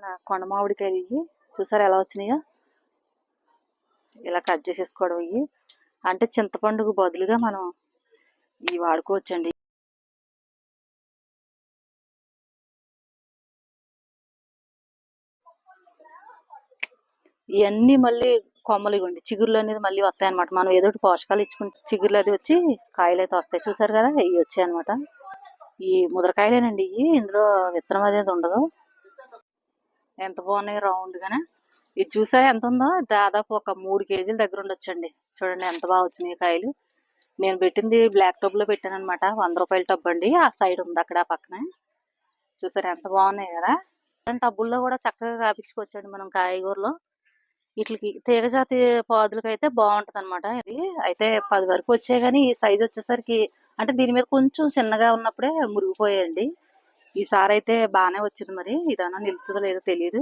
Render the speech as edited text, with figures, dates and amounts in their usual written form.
మన కొండ మామిడికాయలు ఇవి చూసారా ఎలా వచ్చినాయో. ఇలా కట్ చేసేసుకోవడం ఇవి. అంటే చింతపండుకు బదులుగా మనం ఇవి వాడుకోవచ్చండి. ఇవన్నీ మళ్ళీ కొమ్మలు ఇవ్వండి, చిగుర్లు అనేది మళ్ళీ వస్తాయి అనమాట. మనం ఏదో ఒకటి పోషకాలు ఇచ్చుకుంటే చిగుర్లు అది వచ్చి కాయలు అయితే వస్తాయి. చూసారు కదా ఇవి వచ్చాయి అనమాట. ఈ ముదరకాయలేనండి ఇవి, ఇందులో విత్తనం అనేది ఉండదు. ఎంత బాగున్నాయి రౌండ్ గానే. ఇది చూసారా ఎంత ఉందో, దాదాపు ఒక 3 కేజీల దగ్గర ఉండొచ్చండి. చూడండి ఎంత బాగా వచ్చినాయి కాయలు. నేను పెట్టింది బ్లాక్ టబ్ లో పెట్టాను అనమాట. 100 రూపాయల టబ్ అండి. ఆ సైడ్ ఉంది అక్కడ పక్కనే. చూసారా ఎంత బాగున్నాయి కదా. టబ్బుల్లో కూడా చక్కగా కాపించుకోవచ్చండి మనం కాయగూరలో. వీటికి తీగజాతి పాదులకి అయితే బాగుంటది అనమాట. ఇది అయితే 10 వరకు వచ్చాయి, కానీ ఈ సైజ్ వచ్చేసరికి అంటే దీని మీద కొంచెం చిన్నగా ఉన్నప్పుడే మురిగిపోయాయండి. ఈసారి అయితే బాగానే వచ్చింది, మరి ఇదన్నా నిలుతుందో లేదో తెలియదు.